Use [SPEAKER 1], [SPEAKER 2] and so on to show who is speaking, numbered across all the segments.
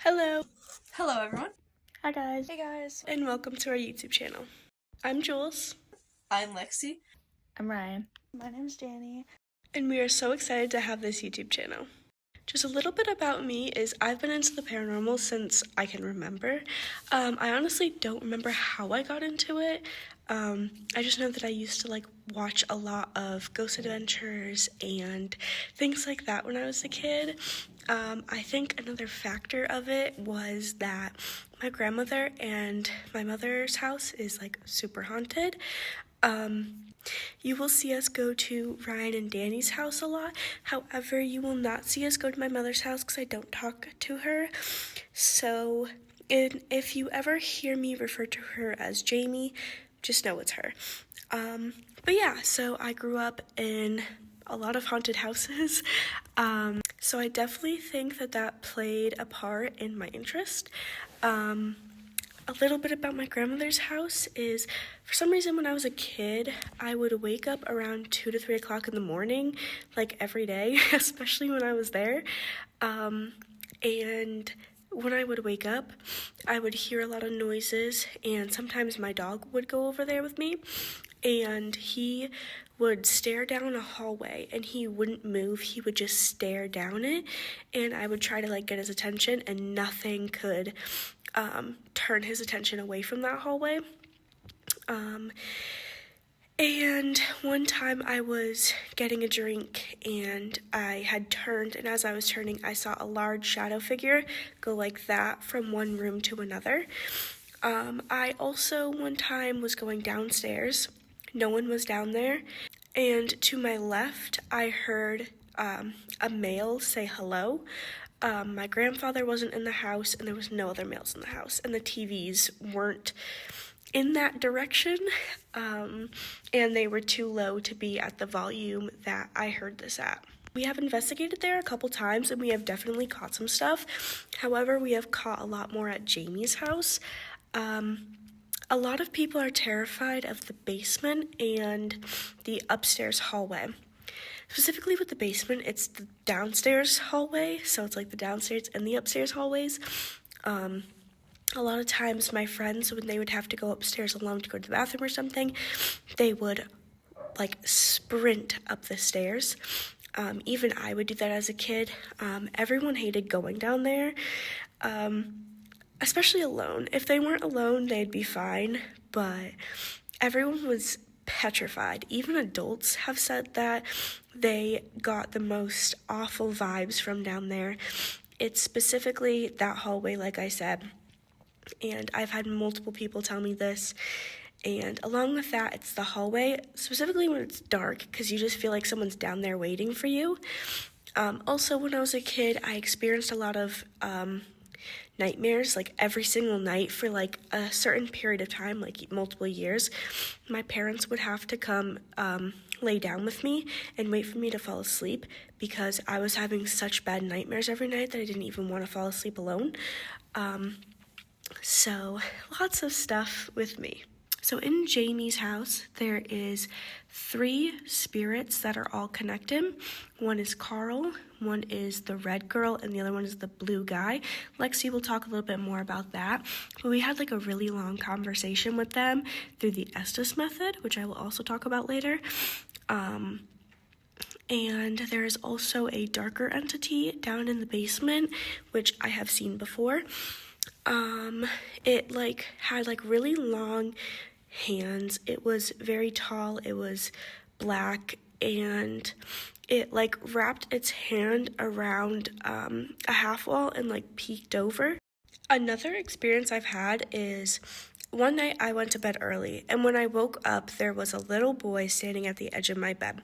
[SPEAKER 1] Hello!
[SPEAKER 2] Hello everyone.
[SPEAKER 1] Hi guys.
[SPEAKER 2] Hey guys.
[SPEAKER 1] And welcome to our YouTube channel. I'm Jules.
[SPEAKER 2] I'm Lexi.
[SPEAKER 3] I'm Ryan.
[SPEAKER 4] My name's Danny.
[SPEAKER 1] And we are so excited to have this YouTube channel. Just a little bit about me is I've been into the paranormal since I can remember. I honestly don't remember how I got into it. I just know that I used to watch a lot of Ghost Adventures and things like that when I was a kid. I think another factor of it was that my grandmother and my mother's house is super haunted. You will see us go to Ryan and Danny's house a lot. However, you will not see us go to my mother's house because I don't talk to her. So if you ever hear me refer to her as Jamie, just know it's her. But yeah, so I grew up in a lot of haunted houses. So I definitely think that played a part in my interest. A little bit about my grandmother's house is, for some reason when I was a kid, I would wake up around 2 to 3 o'clock in the morning, every day, especially when I was there. And when I would wake up, I would hear a lot of noises, and sometimes my dog would go over there with me, and he would stare down a hallway, and he wouldn't move. He would just stare down it, and I would try to get his attention, and nothing could turn his attention away from that hallway. And one time I was getting a drink and I had turned, and as I was turning, I saw a large shadow figure go like that from one room to another. I also one time was going downstairs. No one was down there. And to my left, I heard a male say hello. My grandfather wasn't in the house, and there was no other males in the house, and the TVs weren't in that direction, and they were too low to be at the volume that I heard this at. We have investigated there a couple times, and we have definitely caught some stuff. However, we have caught a lot more at Jamie's house. A lot of people are terrified of the basement and the upstairs hallway. Specifically with the basement, it's the downstairs hallway, so it's the downstairs and the upstairs hallways. A lot of times my friends, when they would have to go upstairs alone to go to the bathroom or something, they would sprint up the stairs. Even I would do that as a kid. Everyone hated going down there, especially alone. If they weren't alone, they'd be fine, but everyone was petrified. Even adults have said that they got the most awful vibes from down there. It's specifically that hallway, like I said, and I've had multiple people tell me this. And along with that, it's the hallway, specifically when it's dark, because you just feel like someone's down there waiting for you. Also, when I was a kid, I experienced a lot of nightmares, every single night for a certain period of time, multiple years. My parents would have to come lay down with me and wait for me to fall asleep because I was having such bad nightmares every night that I didn't even want to fall asleep alone. So lots of stuff with me. So in Jamie's house, there is 3 spirits that are all connected. One is Carl, one is the red girl, and the other one is the blue guy. Lexi will talk a little bit more about that. But we had a really long conversation with them through the Estes method, which I will also talk about later. And there is also a darker entity down in the basement, which I have seen before. It had really long hands. It was very tall. It was black, and it wrapped its hand around a half wall and peeked over. Another experience I've had is one night I went to bed early, and when I woke up, there was a little boy standing at the edge of my bed.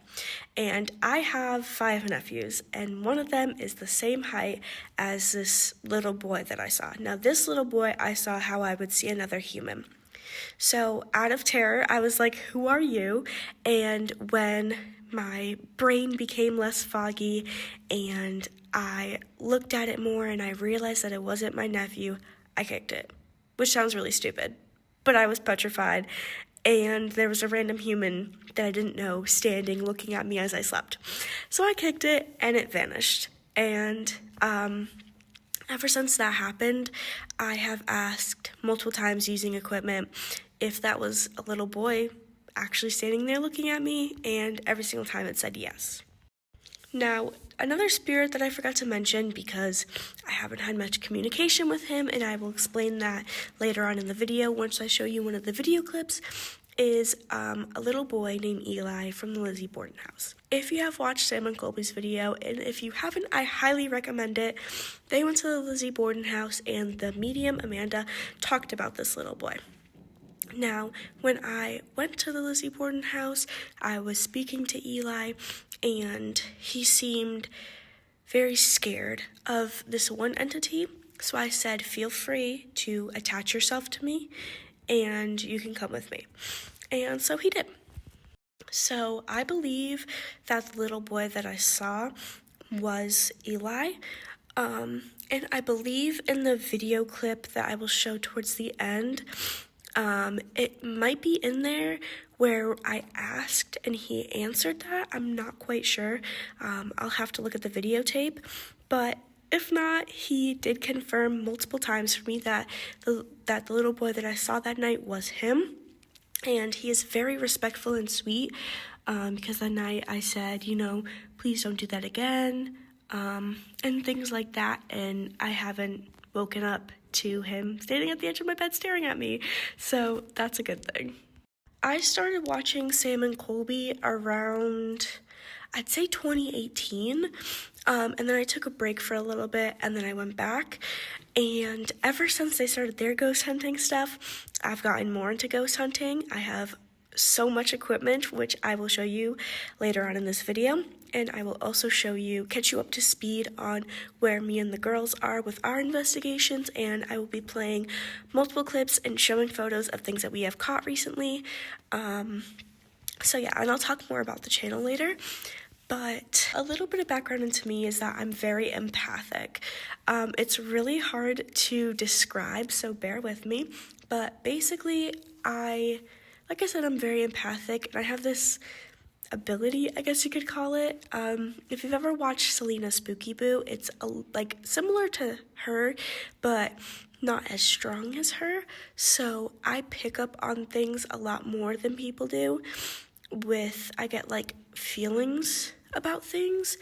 [SPEAKER 1] And I have 5 nephews, and one of them is the same height as this little boy that I saw. Now, this little boy, I saw how I would see another human. So out of terror, I was like, who are you? And when my brain became less foggy and I looked at it more and I realized that it wasn't my nephew, I kicked it, which sounds really stupid, but I was petrified. And there was a random human that I didn't know standing looking at me as I slept. So I kicked it and it vanished. And Ever since that happened, I have asked multiple times using equipment if that was a little boy actually standing there looking at me, and every single time it said yes. Now, another spirit that I forgot to mention because I haven't had much communication with him, and I will explain that later on in the video once I show you one of the video clips, is a little boy named Eli from the Lizzie Borden house. If you have watched Sam and Colby's video, and if you haven't, I highly recommend it. They went to the Lizzie Borden house, and the medium, Amanda, talked about this little boy. Now, when I went to the Lizzie Borden house, I was speaking to Eli, and he seemed very scared of this one entity. So I said, feel free to attach yourself to me, and you can come with me. And so he did. So I believe that the little boy that I saw was Eli. And I believe in the video clip that I will show towards the end, it might be in there where I asked and he answered that. I'm not quite sure. I'll have to look at the videotape. But if not, he did confirm multiple times for me that the little boy that I saw that night was him. And he is very respectful and sweet, because that night I said, please don't do that again, and things like that. And I haven't woken up to him standing at the edge of my bed staring at me. So that's a good thing. I started watching Sam and Colby around, I'd say 2018, and then I took a break for a little bit, and then I went back, and ever since they started their ghost hunting stuff, I've gotten more into ghost hunting. I have so much equipment, which I will show you later on in this video, and I will also catch you up to speed on where me and the girls are with our investigations, and I will be playing multiple clips and showing photos of things that we have caught recently. So yeah, and I'll talk more about the channel later. But a little bit of background into me is that I'm very empathic. It's really hard to describe, so bear with me. But basically, like I said, I'm very empathic, and I have this ability, I guess you could call it. If you've ever watched Selena Spooky Boo, it's similar to her, but not as strong as her. So I pick up on things a lot more than people do. I get feelings about things.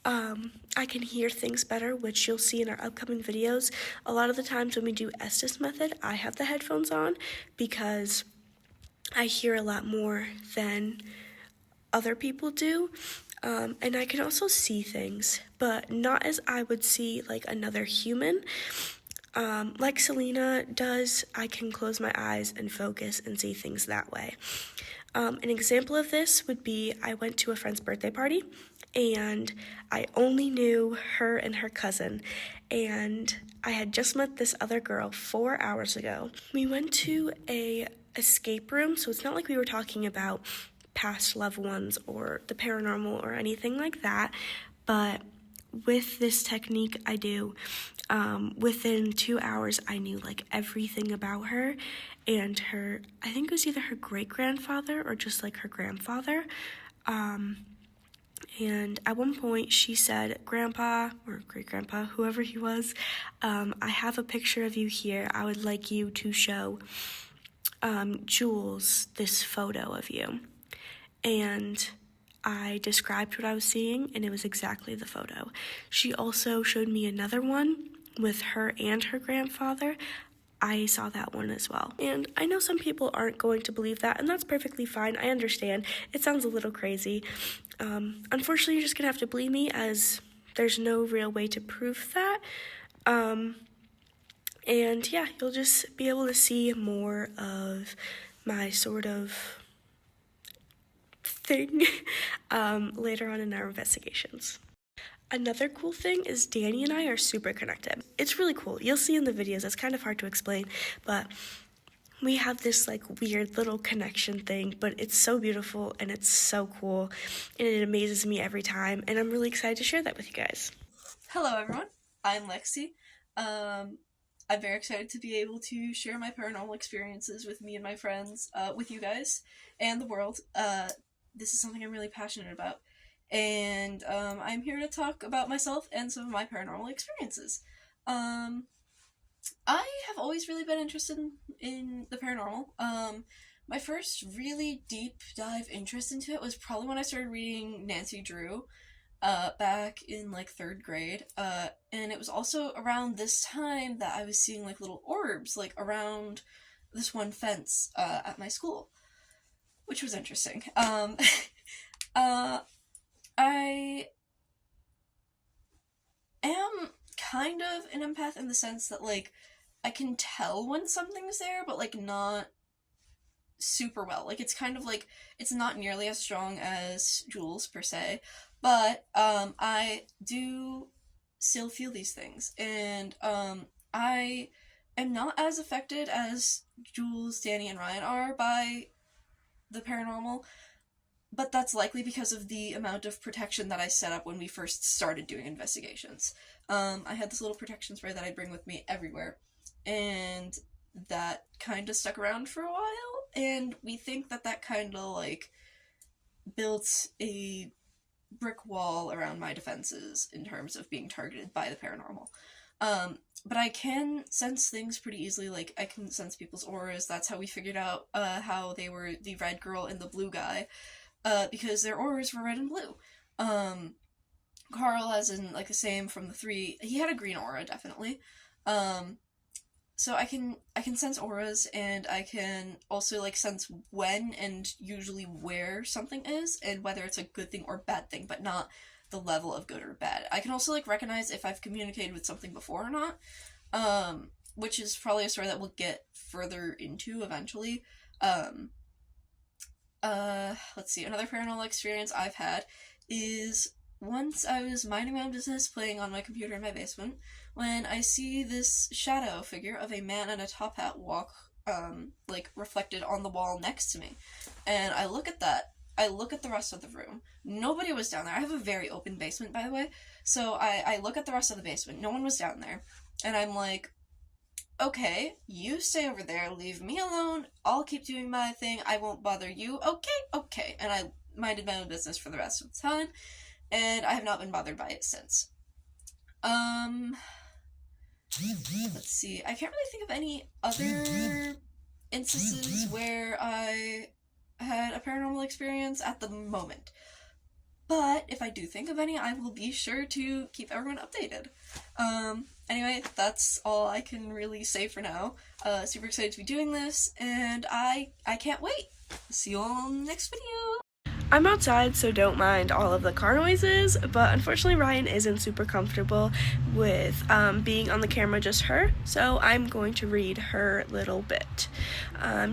[SPEAKER 1] I can hear things better, which you'll see in our upcoming videos. A lot of the times when we do Estes method, I have the headphones on because I hear a lot more than other people do. And I can also see things, but not as I would see another human. Like Selena does, I can close my eyes and focus and see things that way. An example of this would be I went to a friend's birthday party, and I only knew her and her cousin, and I had just met this other girl 4 hours ago. We went to a escape room, so it's not like we were talking about past loved ones or the paranormal or anything like that, but with this technique I do, within 2 hours I knew everything about her and her, I think it was either her great-grandfather or just her grandfather. And at one point she said, Grandpa, or great-grandpa, whoever he was, I have a picture of you here. I would like you to show Jules this photo of you. And I described what I was seeing, and it was exactly the photo. She also showed me another one with her and her grandfather. I saw that one as well. And I know some people aren't going to believe that, and that's perfectly fine. I understand. It sounds a little crazy. Unfortunately, you're just going to have to believe me, as there's no real way to prove that. And yeah, you'll just be able to see more of my sort of thing later on in our investigations. Another cool thing is Danny and I are super connected. It's really cool. You'll see in the videos. It's kind of hard to explain, but we have this weird little connection thing, but it's so beautiful and it's so cool, and it amazes me every time, and I'm really excited to share that with you guys.
[SPEAKER 2] Hello everyone, I'm Lexi. I'm very excited to be able to share my paranormal experiences with me and my friends, with you guys, and the world. This is something I'm really passionate about, and I'm here to talk about myself and some of my paranormal experiences. I have always really been interested in the paranormal. My first really deep dive interest into it was probably when I started reading Nancy Drew, back in like 3rd grade. And it was also around this time that I was seeing like little orbs like around this one fence at my school, which was interesting. I am kind of an empath in the sense that like I can tell when something's there, but like not super well. Like it's kind of like it's not nearly as strong as Jules per se, but I do still feel these things, and I am not as affected as Jules, Danny, and Ryan are by the paranormal, but that's likely because of the amount of protection that I set up when we first started doing investigations. I had this little protection spray that I bring with me everywhere, and that kind of stuck around for a while, and we think that that kind of, like, built a brick wall around my defenses in terms of being targeted by the paranormal. But I can sense things pretty easily, like, I can sense people's auras. That's how we figured out, how they were the red girl and the blue guy, because their auras were red and blue. Carl, as in, like, the same from the 3, he had a green aura, definitely. So I can sense auras, and I can also, like, sense when and usually where something is, and whether it's a good thing or bad thing, but not the level of good or bad. I can also, like, recognize if I've communicated with something before or not, which is probably a story that we'll get further into eventually. Let's see, another paranormal experience I've had is once I was minding my own business playing on my computer in my basement when I see this shadow figure of a man in a top hat walk, like, reflected on the wall next to me. And I look at that. I look at the rest of the room. Nobody was down there. I have a very open basement, by the way. So I look at the rest of the basement. No one was down there. And I'm like, okay, you stay over there. Leave me alone. I'll keep doing my thing. I won't bother you. Okay. And I minded my own business for the rest of the time. And I have not been bothered by it since. Let's see. I can't really think of any other instances where I had a paranormal experience at the moment. But if I do think of any, I will be sure to keep everyone updated. Anyway, that's all I can really say for now. Super excited to be doing this, and I can't wait. See you all in the next video.
[SPEAKER 1] I'm outside, so don't mind all of the car noises, but unfortunately Ryan isn't super comfortable with being on the camera, just her, so I'm going to read her little bit.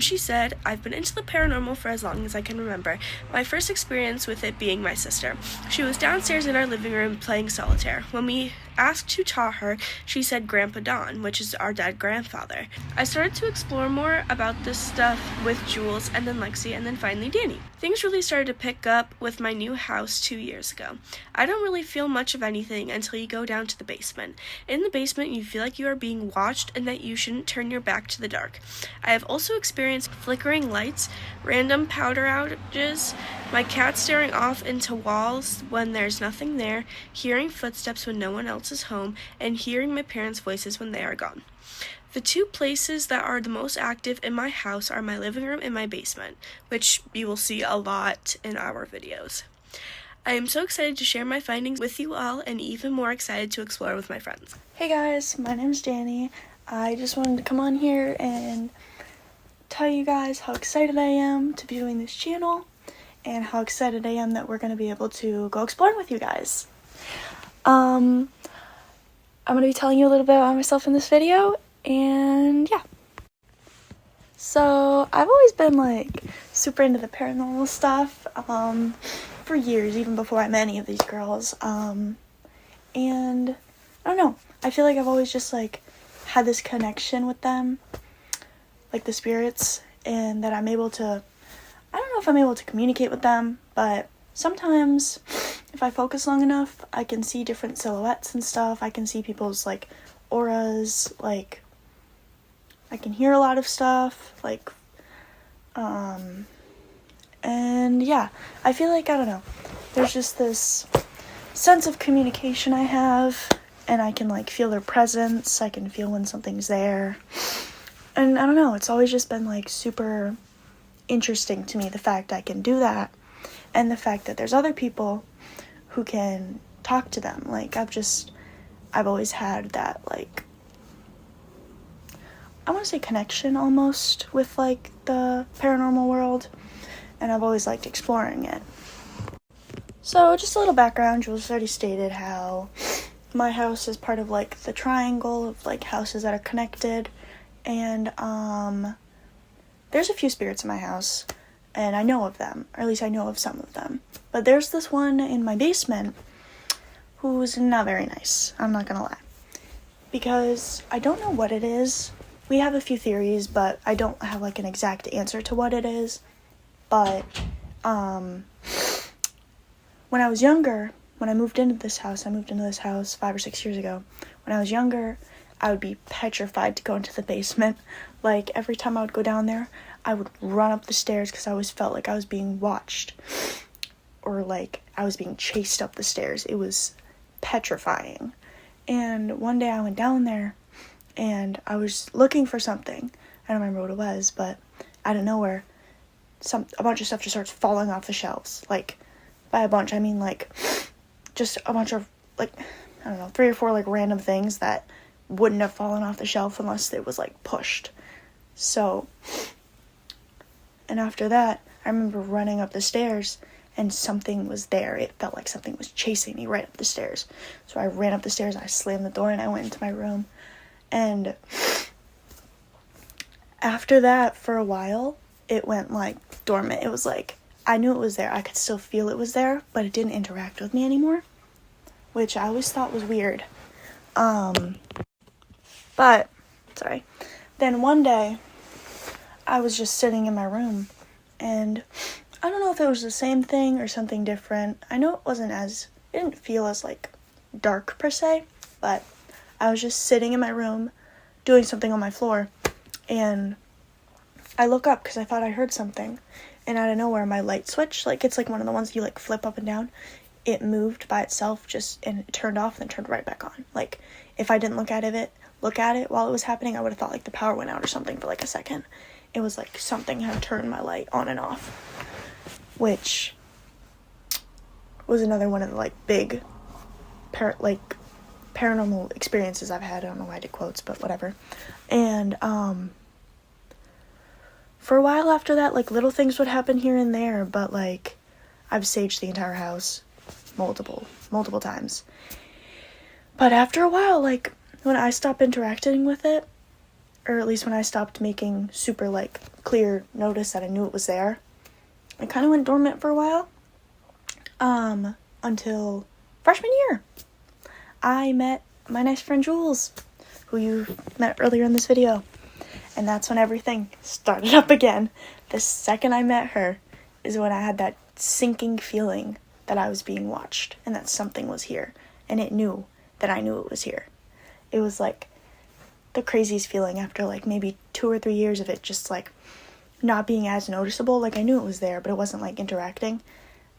[SPEAKER 1] She said, "I've been into the paranormal for as long as I can remember, my first experience with it being my sister. She was downstairs in our living room playing solitaire. When we asked who taught her, she said Grandpa Don, which is our dead grandfather. I started to explore more about this stuff with Jules, and then Lexi, and then finally Danny. Things really started to pick up with my new house 2 years ago. I don't really feel much of anything until you go down to the basement. In the basement, you feel like you are being watched and that you shouldn't turn your back to the dark. I have also experienced flickering lights, random power outages, my cat staring off into walls when there's nothing there, hearing footsteps when no one else is home, and hearing my parents' voices when they are gone. The two places that are the most active in my house are my living room and my basement, which you will see a lot in our videos. I am so excited to share my findings with you all, and even more excited to explore with my friends."
[SPEAKER 3] Hey guys, my name's Danny. I just wanted to come on here and tell you guys how excited I am to be doing this channel, and how excited I am that we're going to be able to go exploring with you guys. I'm going to be telling you a little bit about myself in this video, and yeah. So, I've always been, like, super into the paranormal stuff, for years, even before I met any of these girls, and, I don't know, I feel like I've always just, like, had this connection with them, like the spirits, and that I'm able to, I don't know if I'm able to communicate with them, but sometimes, if I focus long enough, I can see different silhouettes and stuff. I can see people's, like, auras, like, I can hear a lot of stuff, like, and yeah, I feel like, I don't know, there's just this sense of communication I have, and I can like feel their presence. I can feel when something's there. And I don't know, it's always just been like super interesting to me, the fact I can do that, and the fact that there's other people who can talk to them. Like I've always had that, like, I want to say connection almost with like the paranormal world, and I've always liked exploring it. So just a little background, Jules already stated how my house is part of like the triangle of like houses that are connected, and there's a few spirits in my house, and I know of them, or at least I know of some of them. But there's this one in my basement who's not very nice, I'm not gonna lie. Because I don't know what it is. We have a few theories, but I don't have like an exact answer to what it is. But when I was younger, when I moved into this house 5 or 6 years ago. When I was younger, I would be petrified to go into the basement. Like, every time I would go down there, I would run up the stairs because I always felt like I was being watched. Or like I was being chased up the stairs. It was petrifying. And one day I went down there and I was looking for something. I don't remember what it was, but out of nowhere, a bunch of stuff just starts falling off the shelves. Like, by a bunch, I mean like just a bunch of, like, I don't know, 3 or 4 like random things that wouldn't have fallen off the shelf unless it was like pushed. So, and after that, I remember running up the stairs and something was there. It felt like something was chasing me right up the stairs. So I ran up the stairs, I slammed the door, and I went into my room. And after that, for a while, it went like dormant. It was like, I knew it was there. I could still feel it was there, but it didn't interact with me anymore, which I always thought was weird. But, sorry. Then one day, I was just sitting in my room, and I don't know if it was the same thing or something different. I know it didn't feel as like dark per se, but I was just sitting in my room doing something on my floor, and I look up because I thought I heard something, and out of nowhere my light switch, like it's like one of the ones you like flip up and down, it moved by itself and it turned off and then turned right back on. Like, if I didn't look at it while it was happening, I would have thought like the power went out or something for like a second. It was like something had turned my light on and off, which was another one of the like big paranormal experiences I've had. I don't know why I did quotes, but whatever. And for a while after that, like little things would happen here and there, but like I've saged the entire house multiple times. But after a while, like when I stopped interacting with it, or at least when I stopped making super like clear notice that I knew it was there, it kind of went dormant for a while, until freshman year. I met my nice friend Jules, who you met earlier in this video, and that's when everything started up again. The second I met her is when I had that sinking feeling that I was being watched and that something was here, and it knew that I knew it was here. It was like the craziest feeling after like maybe 2 or 3 years of it just like not being as noticeable. Like, I knew it was there, but it wasn't like interacting.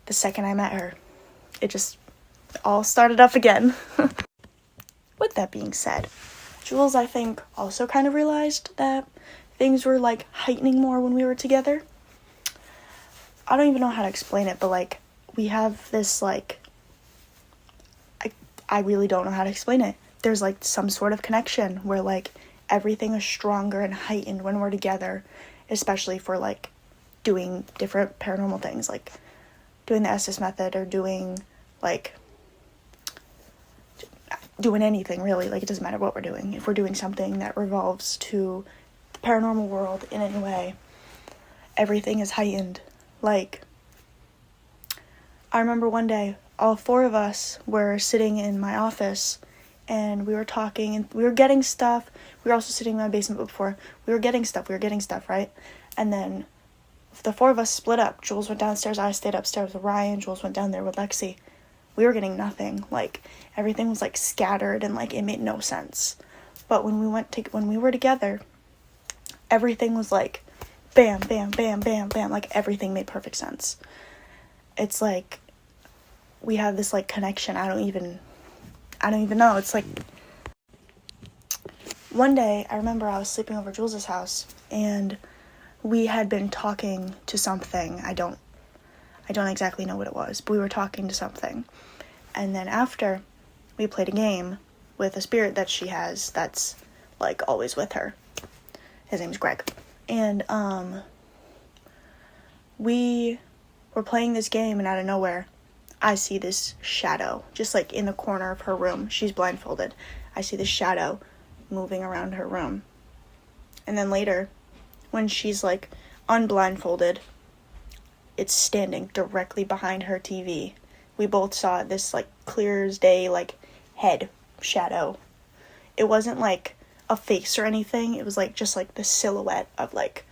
[SPEAKER 3] The second I met her, it just all started up again. With that being said, Jules, I think, also kind of realized that things were like heightening more when we were together. I don't even know how to explain it, but like we have this like, I really don't know how to explain it. There's like some sort of connection where like everything is stronger and heightened when we're together, especially for like doing different paranormal things, like doing the Estes method or doing anything really. Like, it doesn't matter what we're doing. If we're doing something that revolves to the paranormal world in any way, everything is heightened. Like, I remember one day all 4 of us were sitting in my office and we were talking and we were getting stuff. We were also sitting in my basement before. We were getting stuff, right? And then the 4 of us split up. Jules went downstairs, I stayed upstairs with Ryan, Jules went down there with Lexi. We were getting nothing. Like, everything was like scattered and like it made no sense. But when we were together, everything was like bam, bam, bam, bam, bam. Like, everything made perfect sense. It's like we have this like connection. I don't I don't even know. It's like, one day, I remember I was sleeping over Jules' house, and we had been talking to something. I don't exactly know what it was, but we were talking to something. And then after, we played a game with a spirit that she has that's, like, always with her. His name's Greg. And, we were playing this game, and out of nowhere, I see this shadow, just, like, in the corner of her room. She's blindfolded. I see this shadow moving around her room. And then later, when she's, like, unblindfolded, it's standing directly behind her TV. We both saw this, like, clear as day, like, head shadow. It wasn't, like, a face or anything. It was, like, just, like, the silhouette of, like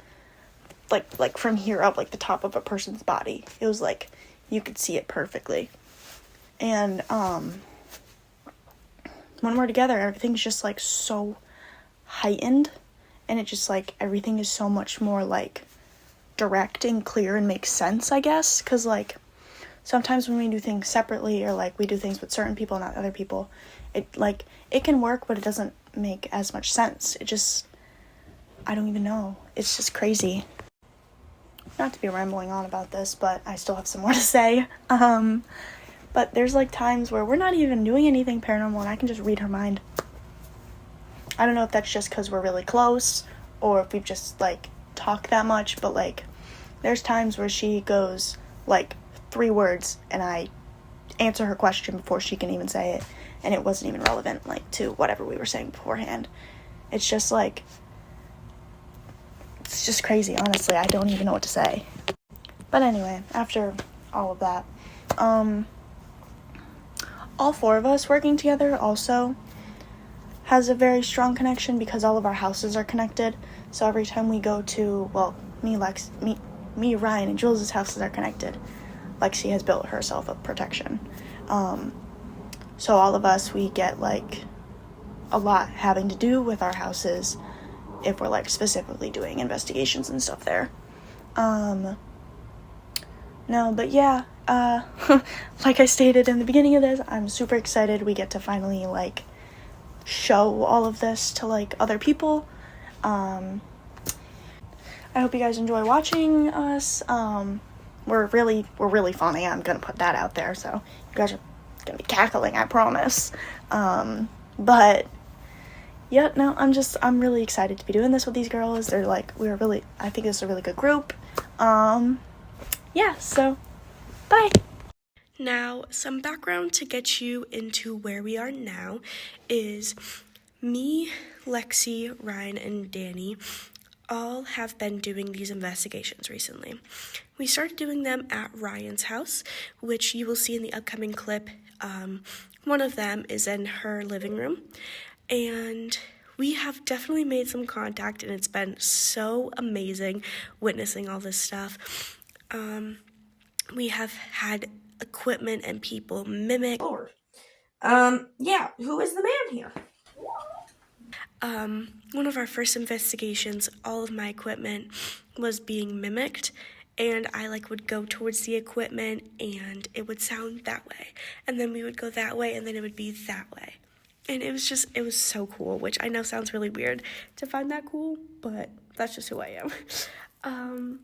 [SPEAKER 3] from here up, like, the top of a person's body. It was, like, you could see it perfectly. And, when we're together, everything's just, like, so heightened. And it just, like, everything is so much more, like, direct and clear and makes sense, I guess. Because, like, sometimes when we do things separately, or, like, we do things with certain people, not other people, it, like, it can work, but it doesn't make as much sense. It just, I don't even know. It's just crazy. Not to be rambling on about this, but I still have some more to say. But there's, like, times where we're not even doing anything paranormal, and I can just read her mind. I don't know if that's just because we're really close, or if we've just, like, talked that much, but, like, there's times where she goes, like, 3 words, and I answer her question before she can even say it, and it wasn't even relevant, like, to whatever we were saying beforehand. It's just, like, it's just crazy, honestly. I don't even know what to say. But anyway, after all of that, all 4 of us working together also has a very strong connection because all of our houses are connected. So every time we go to, well, me, Ryan, and Jules' houses are connected. Lexi has built herself a protection. So all of us, we get, like, a lot having to do with our houses if we're, like, specifically doing investigations and stuff there. No, but yeah, like I stated in the beginning of this, I'm super excited we get to finally, like, show all of this to, like, other people. I hope you guys enjoy watching us. We're really funny. I'm gonna put that out there, so you guys are gonna be cackling, I promise. But yeah, no, I'm really excited to be doing this with these girls. They're, like, I think this is a really good group. Yeah, so bye.
[SPEAKER 1] Now, some background to get you into where we are now is me, Lexi, Ryan, and Danny all have been doing these investigations recently. We started doing them at Ryan's house, which you will see in the upcoming clip. One of them is in her living room, and we have definitely made some contact, and it's been so amazing witnessing all this stuff. We have had equipment and people mimic.
[SPEAKER 4] Lord. Yeah, who is the man here?
[SPEAKER 1] One of our first investigations, all of my equipment was being mimicked, and I, like, would go towards the equipment, and it would sound that way, and then we would go that way, and then it would be that way. And it was so cool, which I know sounds really weird to find that cool, but that's just who I am.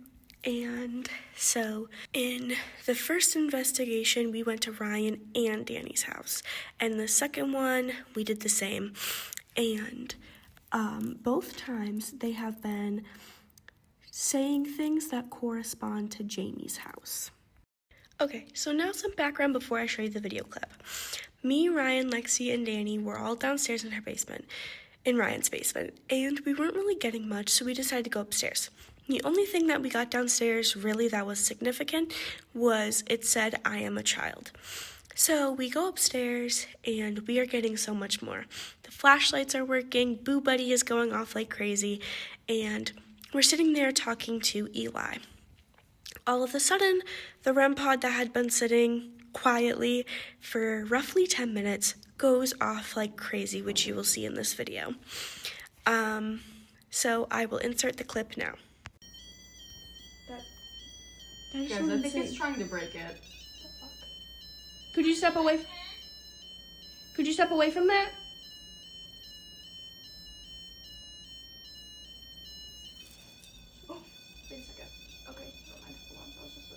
[SPEAKER 1] And so in the first investigation, we went to Ryan and Danny's house. And the second one, we did the same. And both times they have been saying things that correspond to Jamie's house. Okay, so now some background before I show you the video clip. Me, Ryan, Lexi, and Danny were all downstairs in Ryan's basement, and we weren't really getting much, so we decided to go upstairs. The only thing that we got downstairs really that was significant was it said, "I am a child." So we go upstairs, and we are getting so much more. The flashlights are working, Boo Buddy is going off like crazy, and we're sitting there talking to Eli. All of a sudden, the REM pod that had been sitting quietly for roughly 10 minutes goes off like crazy, which you will see in this video. So I will insert the clip now.
[SPEAKER 4] Guys, I think it's trying to break it.
[SPEAKER 5] Could you step away? Could you step away from that?
[SPEAKER 3] Oh, wait a second. Okay, never mind. Hold on. That was just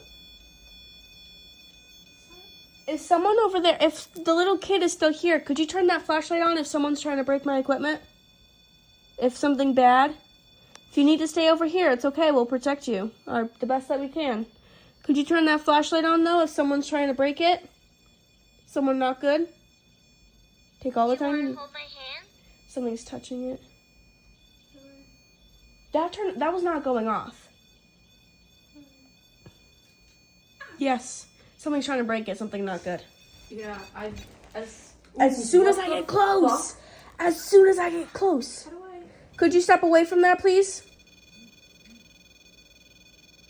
[SPEAKER 3] a...
[SPEAKER 5] Is someone over there? If the little kid is still here, could you turn that flashlight on if someone's trying to break my equipment? If something bad? If you need to stay over here, it's okay. We'll protect you the best that we can. Could you turn that flashlight on, though, if someone's trying to break it? Someone not good? Take all the time.
[SPEAKER 6] You want to hold my hand?
[SPEAKER 5] Something's touching it. That was not going off. Yes. Something's trying to break it. Something not good.
[SPEAKER 4] Yeah,
[SPEAKER 5] As soon as I get close. As soon as I get close.
[SPEAKER 4] How do I?
[SPEAKER 5] Could you step away from that, please?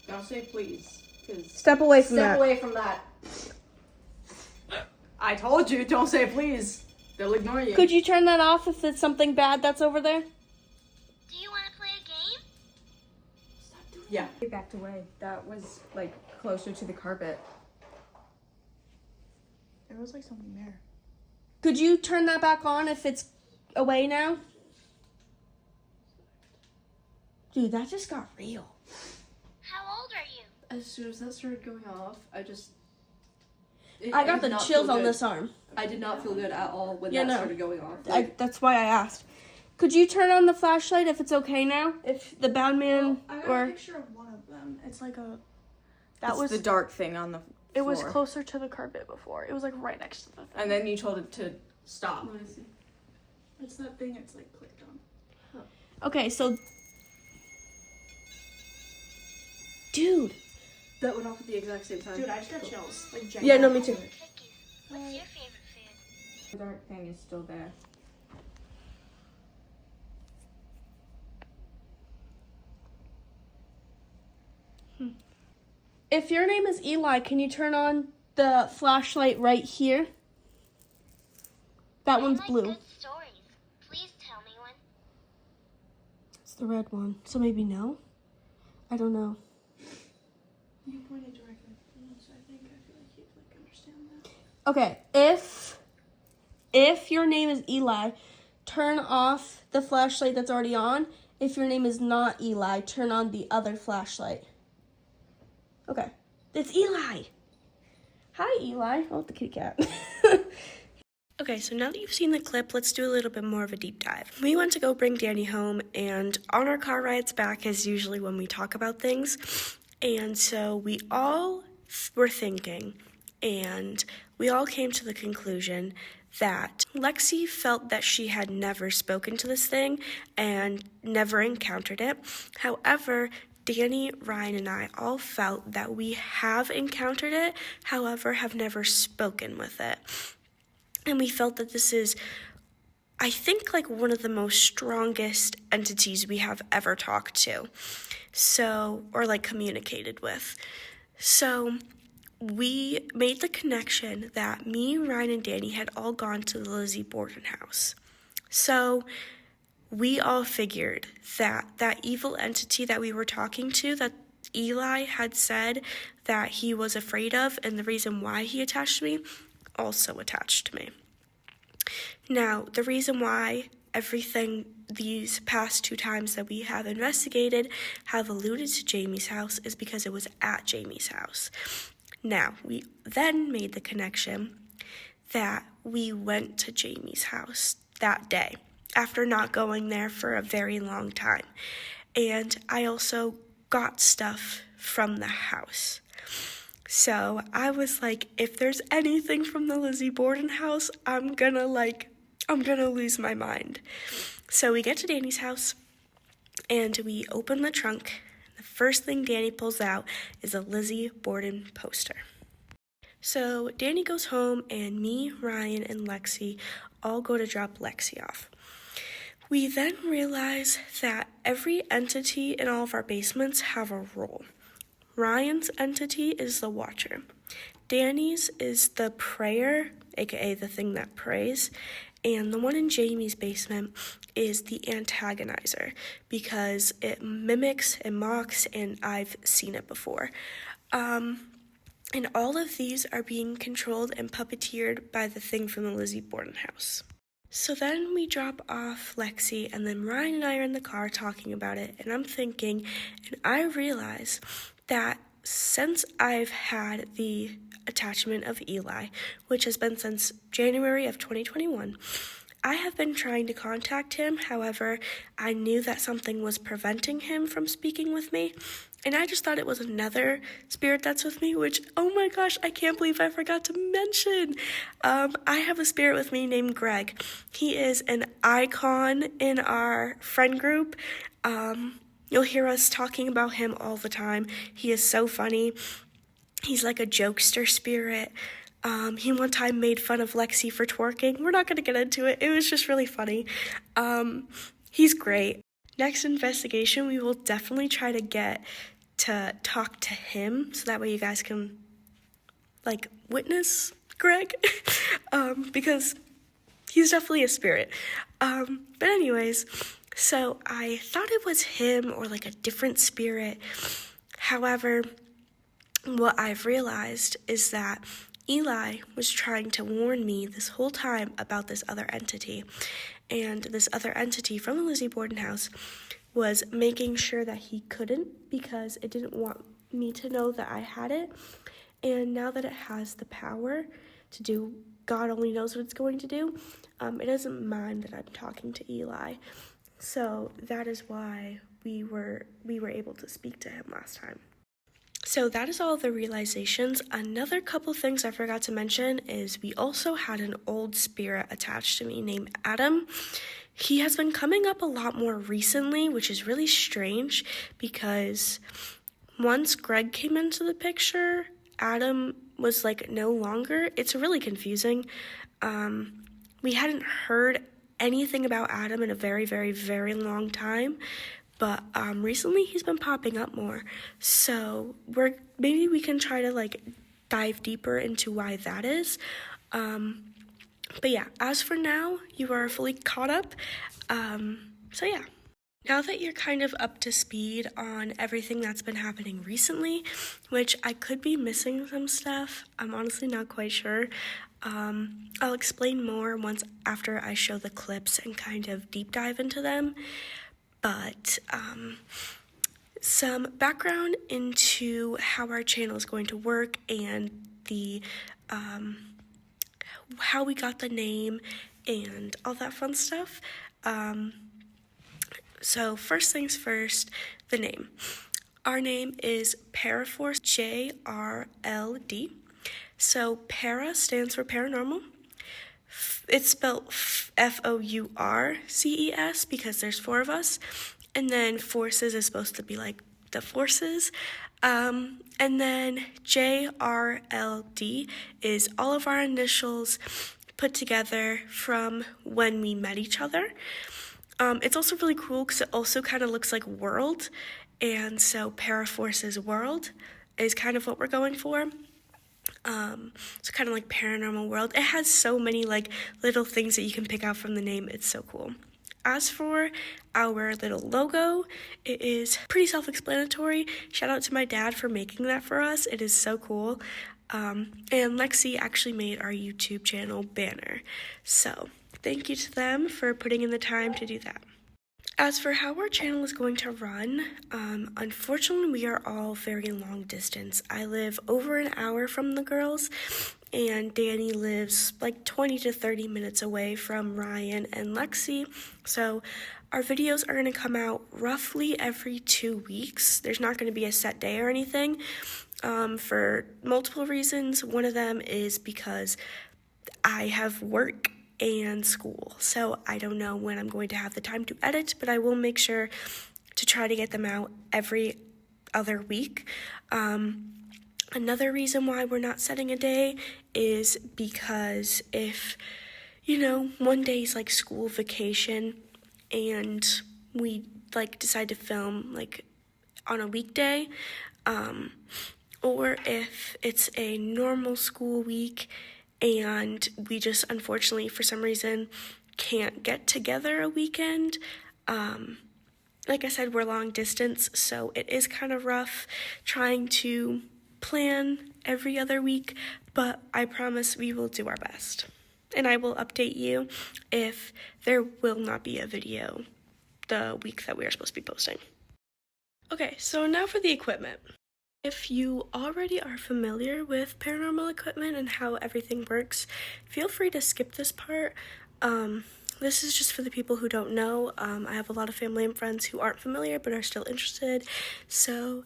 [SPEAKER 4] Don't say please.
[SPEAKER 5] Step away from
[SPEAKER 4] Step
[SPEAKER 5] that.
[SPEAKER 4] away from that. I told you, don't say please. They'll ignore you.
[SPEAKER 5] Could you turn that off if it's something bad that's over there?
[SPEAKER 6] Do you want to play a game?
[SPEAKER 4] Yeah.
[SPEAKER 7] It backed away. That was like closer to the carpet.
[SPEAKER 3] There was like something there.
[SPEAKER 5] Could you turn that back on if it's away now? Dude, that just got real.
[SPEAKER 6] How old are you?
[SPEAKER 2] As soon as that started going off, I
[SPEAKER 5] got
[SPEAKER 2] did
[SPEAKER 5] the
[SPEAKER 2] not
[SPEAKER 5] chills
[SPEAKER 2] feel
[SPEAKER 5] on
[SPEAKER 2] good.
[SPEAKER 5] this arm.
[SPEAKER 2] I did not feel good at all when
[SPEAKER 5] Yeah,
[SPEAKER 2] that
[SPEAKER 5] no.
[SPEAKER 2] started going off.
[SPEAKER 5] That's why I asked. Could you turn on the flashlight if it's okay now? If the bad man
[SPEAKER 3] I got
[SPEAKER 5] or
[SPEAKER 3] a picture of one of them. It's like a...
[SPEAKER 7] That was the dark thing on the floor.
[SPEAKER 3] It was closer to the carpet before. It was like right next to the thing.
[SPEAKER 7] And then you told it to stop.
[SPEAKER 3] It's that thing it's like clicked on.
[SPEAKER 5] okay, so dude.
[SPEAKER 2] That went off at the exact same time.
[SPEAKER 3] Dude, I just got chills. Like,
[SPEAKER 5] Yeah, no, me too.
[SPEAKER 6] Cookies. What's your favorite food?
[SPEAKER 7] The dark thing is still there.
[SPEAKER 5] If your name is Eli, can you turn on the flashlight right here? That one's
[SPEAKER 6] I like
[SPEAKER 5] blue.
[SPEAKER 6] good stories. Please tell me one.
[SPEAKER 5] It's the red one. So maybe no? I don't know.
[SPEAKER 3] You pointed directly at me, so I feel like you'd like understand that.
[SPEAKER 5] Okay, if your name is Eli, turn off the flashlight that's already on. If your name is not Eli, turn on the other flashlight. Okay. It's Eli. Hi, Eli. Oh, the kitty cat.
[SPEAKER 1] Okay, so now that you've seen the clip, let's do a little bit more of a deep dive. We went to go bring Danny home, and on our car rides back is usually when we talk about things. And so we all were thinking, and we all came to the conclusion that Lexi felt that she had never spoken to this thing and never encountered it. However, Danny, Ryan, and I all felt that we have encountered it, however, have never spoken with it. And we felt that this is, I think, like one of the most strongest entities we have ever talked to. So, or like communicated with. So, we made the connection that me, Ryan, and Danny had all gone to the Lizzie Borden house. So, we all figured that that evil entity that we were talking to, that Eli had said that he was afraid of, and the reason why he attached to me, also attached to me. Now, the reason why everything these past 2 times that we have investigated have alluded to Jamie's house is because it was at Jamie's house. Now, we then made the connection that we went to Jamie's house that day after not going there for a very long time. And I also got stuff from the house. So I was like, if there's anything from the Lizzie Borden house, I'm gonna lose my mind. So we get to Danny's house and we open the trunk. The first thing Danny pulls out is a Lizzie Borden poster. So Danny goes home and me, Ryan, and Lexi all go to drop Lexi off. We then realize that every entity in all of our basements have a role. Ryan's entity is the watcher. Danny's is the prayer, aka the thing that prays. And the one in Jamie's basement is the antagonizer because it mimics and mocks, and I've seen it before. And all of these are being controlled and puppeteered by the thing from the Lizzie Borden house. So then we drop off Lexi, and then Ryan and I are in the car talking about it, and I'm thinking, and I realize that since I've had the attachment of Eli, which has been since January of 2021, I have been trying to contact him. However, I knew that something was preventing him from speaking with me, and I just thought it was another spirit that's with me, which, oh my gosh, I can't believe I forgot to mention. I have a spirit with me named Greg. He is an icon in our friend group. You'll hear us talking about him all the time. He is so funny. He's like a jokester spirit. He one time made fun of Lexi for twerking. We're not going to get into it. It was just really funny. He's great. Next investigation, we will definitely try to get to talk to him, so that way you guys can, like, witness Greg, because he's definitely a spirit. But anyways, so I thought it was him or, like, a different spirit. However, what I've realized is that Eli was trying to warn me this whole time about this other entity. And this other entity from the Lizzie Borden house was making sure that he couldn't, because it didn't want me to know that I had it. And now that it has the power to do, God only knows what it's going to do, it doesn't mind that I'm talking to Eli. So that is why we were able to speak to him last time. So that is all the realizations. Another couple things I forgot to mention is we also had an old spirit attached to me named Adam. He has been coming up a lot more recently, which is really strange, because once Greg came into the picture, Adam was like no longer. It's really confusing. We hadn't heard anything about Adam in a very, very, very long time. But recently he's been popping up more. So maybe we can try to like dive deeper into why that is. But yeah, as for now, you are fully caught up. So yeah. Now that you're kind of up to speed on everything that's been happening recently, which I could be missing some stuff, I'm honestly not quite sure. I'll explain more after I show the clips and kind of deep dive into them. But some background into how our channel is going to work and the how we got the name and all that fun stuff. So first things first, the name. Our name is Parafource, JRLD. So para stands for paranormal. It's spelled Fources because there's 4 of us. And then forces is supposed to be like the forces. And then JRLD is all of our initials put together from when we met each other. It's also really cool because it also kind of looks like world. And so Parafource's world is kind of what we're going for. It's kind of like paranormal world. It has so many like little things that you can pick out from the name. It's so cool. As for our little logo, it is pretty self-explanatory. Shout out to my dad for making that for us. It is so cool. And Lexi actually made our YouTube channel banner. So thank you to them for putting in the time to do that. As for how our channel is going to run, unfortunately we are all very long distance. I live over an hour from the girls, and Danny lives like 20 to 30 minutes away from Ryan and Lexi. So our videos are going to come out roughly every 2 weeks. There's not going to be a set day or anything, for multiple reasons. One of them is because I have work and school, so I don't know when I'm going to have the time to edit, but I will make sure to try to get them out every other week. Another reason why we're not setting a day is because if, one day's like school vacation and we like decide to film like on a weekday, or if it's a normal school week and we just unfortunately for some reason can't get together a weekend. Like I said, we're long distance, so it is kind of rough trying to plan every other week, but I promise we will do our best. And I will update you if there will not be a video the week that we are supposed to be posting. Okay, so now for the equipment. If you already are familiar with paranormal equipment and how everything works, feel free to skip this part. This is just for the people who don't know. I have a lot of family and friends who aren't familiar but are still interested. So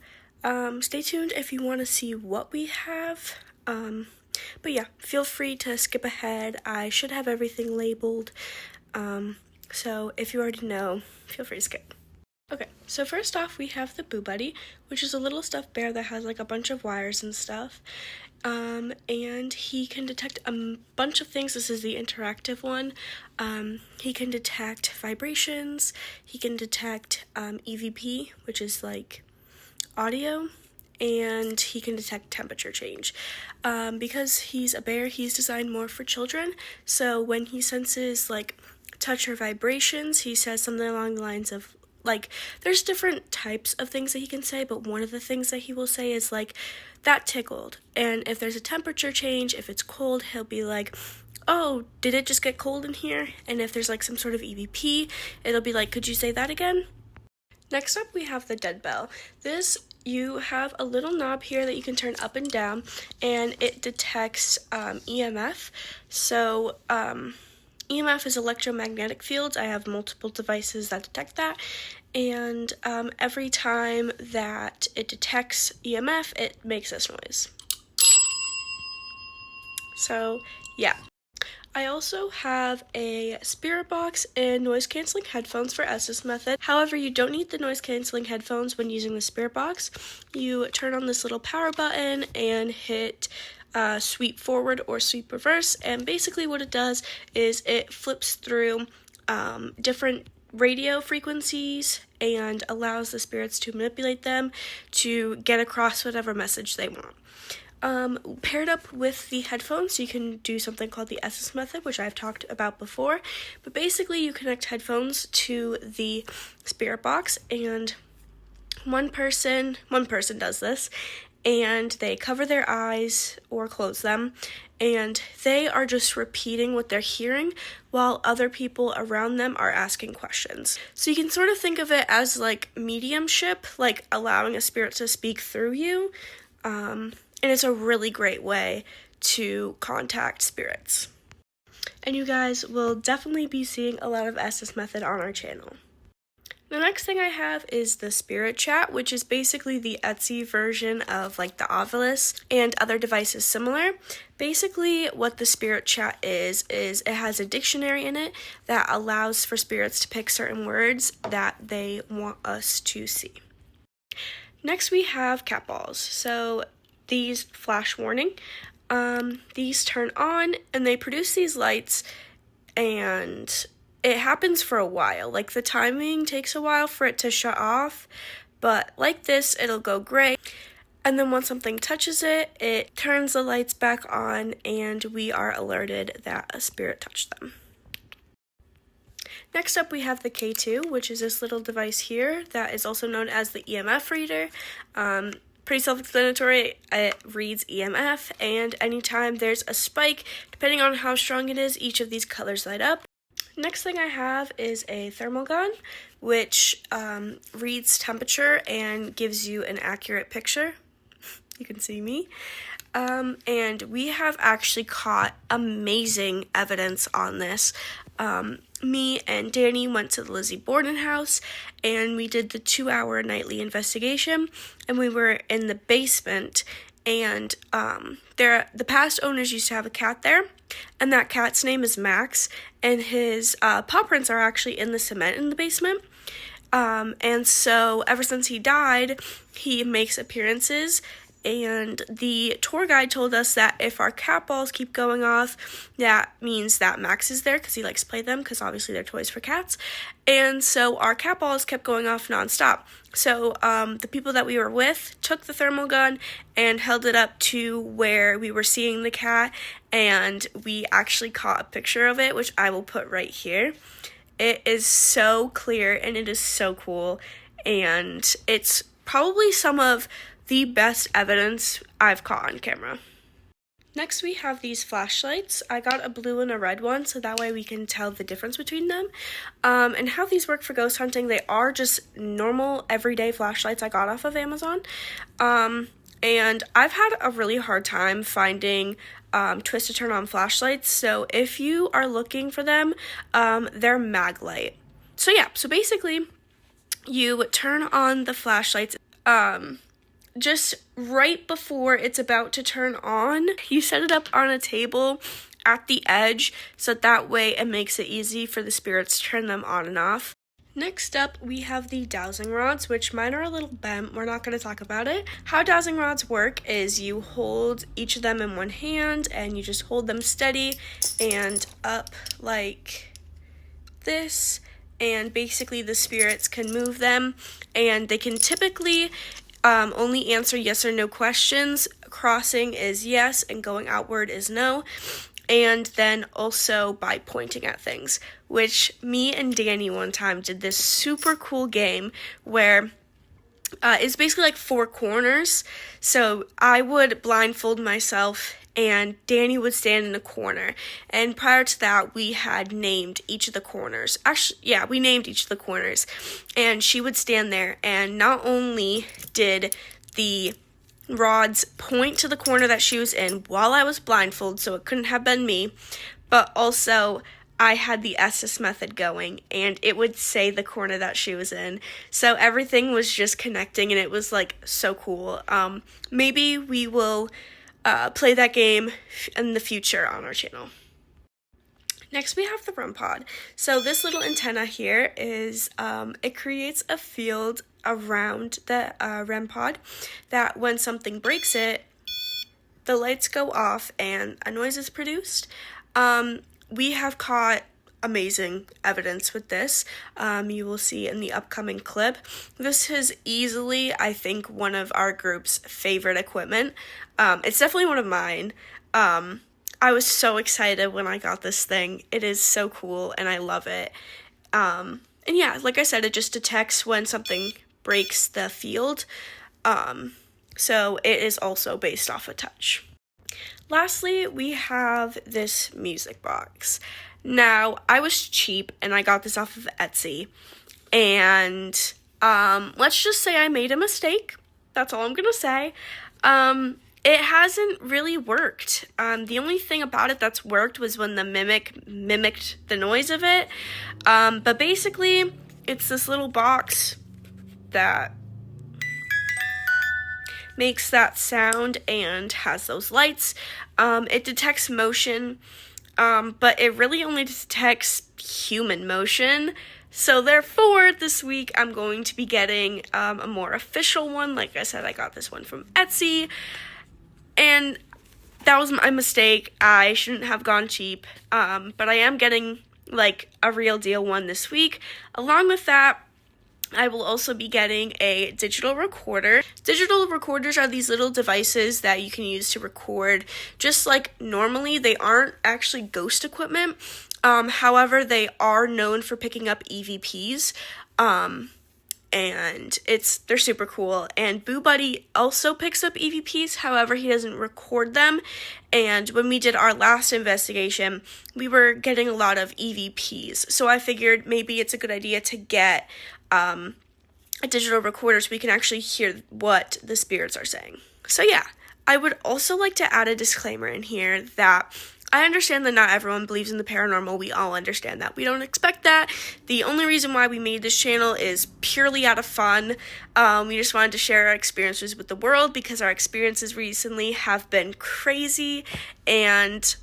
[SPEAKER 1] stay tuned if you want to see what we have. But yeah, feel free to skip ahead. I should have everything labeled. So if you already know, feel free to skip. Okay, so first off we have the Boo Buddy, which is a little stuffed bear that has like a bunch of wires and stuff. And he can detect a bunch of things. This is the interactive one. He can detect vibrations. He can detect EVP, which is like audio. And he can detect temperature change. Because he's a bear, he's designed more for children. So when he senses like touch or vibrations, he says something along the lines of like, there's different types of things that he can say, but one of the things that he will say is like, that tickled. And if there's a temperature change, if it's cold, he'll be like, oh, did it just get cold in here? And if there's like some sort of EVP, it'll be like, could you say that again? Next up, we have the dead bell. This, you have a little knob here that you can turn up and down, and it detects EMF. So EMF is electromagnetic fields. I have multiple devices that detect that, and every time that it detects EMF, it makes this noise. So yeah. I also have a spirit box and noise cancelling headphones for Estes method. However, you don't need the noise cancelling headphones when using the spirit box. You turn on this little power button and hit sweep forward or sweep reverse, and basically what it does is it flips through different radio frequencies and allows the spirits to manipulate them to get across whatever message they want. Paired up with the headphones, you can do something called the Estes method, which I've talked about before. But basically, you connect headphones to the spirit box, and one person does this, and they cover their eyes or close them, and they are just repeating what they're hearing while other people around them are asking questions. So you can sort of think of it as like mediumship, like allowing a spirit to speak through you. And it's a really great way to contact spirits. And you guys will definitely be seeing a lot of Estes method on our channel. The next thing I have is the Spirit Chat, which is basically the Etsy version of like the Ovilus and other devices similar. Basically what the Spirit Chat is it has a dictionary in it that allows for spirits to pick certain words that they want us to see. Next we have cat balls. So these flash warning. These turn on and they produce these lights, and it happens for a while. Like the timing takes a while for it to shut off, but like this, it'll go gray. And then once something touches it, it turns the lights back on and we are alerted that a spirit touched them. Next up, we have the K2, which is this little device here that is also known as the EMF reader. Pretty self-explanatory. It reads EMF, and anytime there's a spike, depending on how strong it is, each of these colors light up. Next thing I have is a thermal gun, which reads temperature and gives you an accurate picture. You can see me. And we have actually caught amazing evidence on this. Me and Danny went to the Lizzie Borden house, and we did the 2-hour nightly investigation, and we were in the basement, and the past owners used to have a cat there, and that cat's name is Max, and his paw prints are actually in the cement in the basement. And so ever since he died, he makes appearances. And the tour guide told us that if our cat balls keep going off, that means that Max is there because he likes to play them, because obviously they're toys for cats. And so our cat balls kept going off nonstop. So the people that we were with took the thermal gun and held it up to where we were seeing the cat, and we actually caught a picture of it, which I will put right here. It is so clear and it is so cool, and it's probably some of the best evidence I've caught on camera. Next, we have these flashlights. I got a blue and a red one, so that way we can tell the difference between them. And how these work for ghost hunting, they are just normal, everyday flashlights I got off of Amazon. And I've had a really hard time finding twist to turn on flashlights, so if you are looking for them, they're Maglite. So yeah, so basically, you turn on the flashlights, just right before it's about to turn on. You set it up on a table at the edge, so that way it makes it easy for the spirits to turn them on and off. Next up, we have the dowsing rods, which mine are a little bent. We're not going to talk about it. How dowsing rods work is you hold each of them in one hand, and you just hold them steady and up like this, and basically the spirits can move them, and they can typically only answer yes or no questions. Crossing is yes, and going outward is no. And then also by pointing at things, which me and Danny one time did this super cool game where it's basically like 4 corners. So I would blindfold myself and Danny would stand in a corner. And prior to that, we had named each of the corners. Actually, yeah, we named each of the corners. And she would stand there, and not only did the rods point to the corner that she was in while I was blindfolded, so it couldn't have been me, but also I had the Estes method going, and it would say the corner that she was in. So everything was just connecting, and it was like so cool. Maybe we will play that game in the future on our channel. Next, we have the REM pod. So this little antenna here is, it creates a field around the REM pod that when something breaks it, the lights go off and a noise is produced. We have caught amazing evidence with this. You will see in the upcoming clip. This is easily, I think, one of our group's favorite equipment. It's definitely one of mine. I was so excited when I got this thing. It is so cool and I love it. And yeah, like I said, it just detects when something breaks the field. So it is also based off of touch. Lastly, we have this music box. Now, I was cheap and I got this off of Etsy. And let's just say I made a mistake. That's all I'm going to say. It hasn't really worked. The only thing about it that's worked was when the mimic mimicked the noise of it. But basically, it's this little box that makes that sound and has those lights. It detects motion, but it really only detects human motion. So therefore, this week I'm going to be getting a more official one. Like I said, I got this one from Etsy. And that was my mistake. I shouldn't have gone cheap. But I am getting like a real deal one this week. Along with that, I will also be getting a digital recorder. Digital recorders are these little devices that you can use to record just like normally. They aren't actually ghost equipment. However, they are known for picking up EVPs. And they're super cool. And Boo Buddy also picks up EVPs, however, he doesn't record them. And when we did our last investigation, we were getting a lot of EVPs. So I figured maybe it's a good idea to get a digital recorder so we can actually hear what the spirits are saying. So yeah, I would also like to add a disclaimer in here that I understand that not everyone believes in the paranormal. We all understand that. We don't expect that. The only reason why we made this channel is purely out of fun. We just wanted to share our experiences with the world because our experiences recently have been crazy and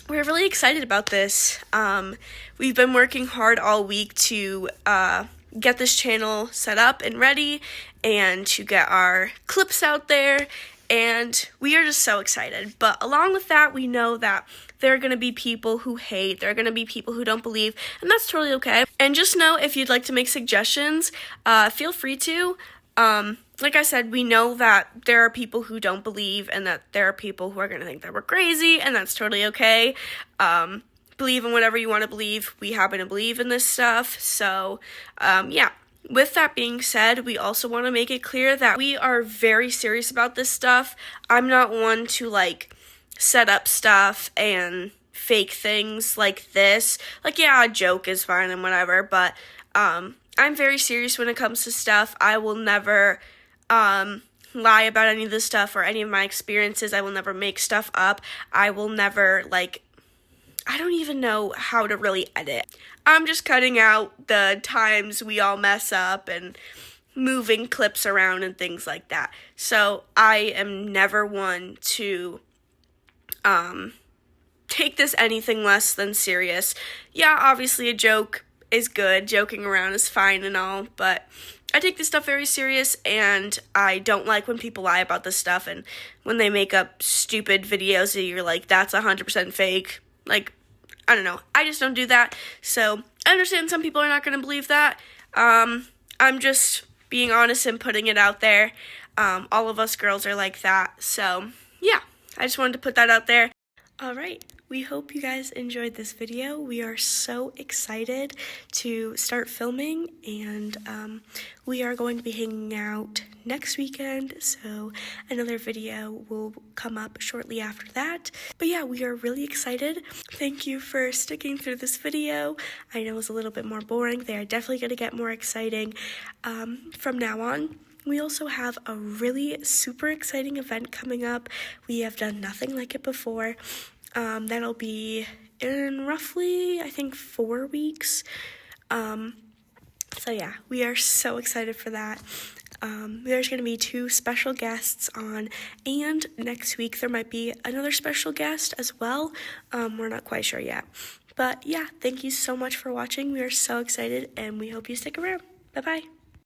[SPEAKER 1] we're really excited about this. We've been working hard all week to get this channel set up and ready and to get our clips out there. And we are just so excited. But along with that, we know that there are going to be people who hate. There are going to be people who don't believe. And that's totally okay. And just know if you'd like to make suggestions, feel free to. Like I said, we know that there are people who don't believe and that there are people who are going to think that we're crazy. And that's totally okay. Believe in whatever you want to believe. We happen to believe in this stuff. So, yeah. with that being said, we also want to make it clear that we are very serious about this stuff. I'm not one to like set up stuff and fake things like this. Like, yeah, a joke is fine and whatever, but I'm very serious when it comes to stuff. I will never lie about any of this stuff or any of my experiences. I will never make stuff up. I will never, like, I don't even know how to really edit. I'm just cutting out the times we all mess up and moving clips around and things like that. So I am never one to take this anything less than serious. Yeah, obviously a joke is good. Joking around is fine and all, but I take this stuff very serious, and I don't like when people lie about this stuff and when they make up stupid videos that you're like, that's 100% fake. Like, I don't know. I just don't do that. So I understand some people are not going to believe that. I'm just being honest and putting it out there. All of us girls are like that. So yeah, I just wanted to put that out there. All right. We hope you guys enjoyed this video. We are so excited to start filming, and we are going to be hanging out next weekend, so another video will come up shortly after that. But yeah, we are really excited. Thank you for sticking through this video. I know it was a little bit more boring. They are definitely going to get more exciting from now on. We also have a really super exciting event coming up. We have done nothing like it before. That'll be in roughly, I think, 4 weeks. So yeah, we are so excited for that. There's going to be 2 special guests on, and next week there might be another special guest as well. We're not quite sure yet. But yeah, thank you so much for watching. We are so excited, and we hope you stick around. Bye-bye.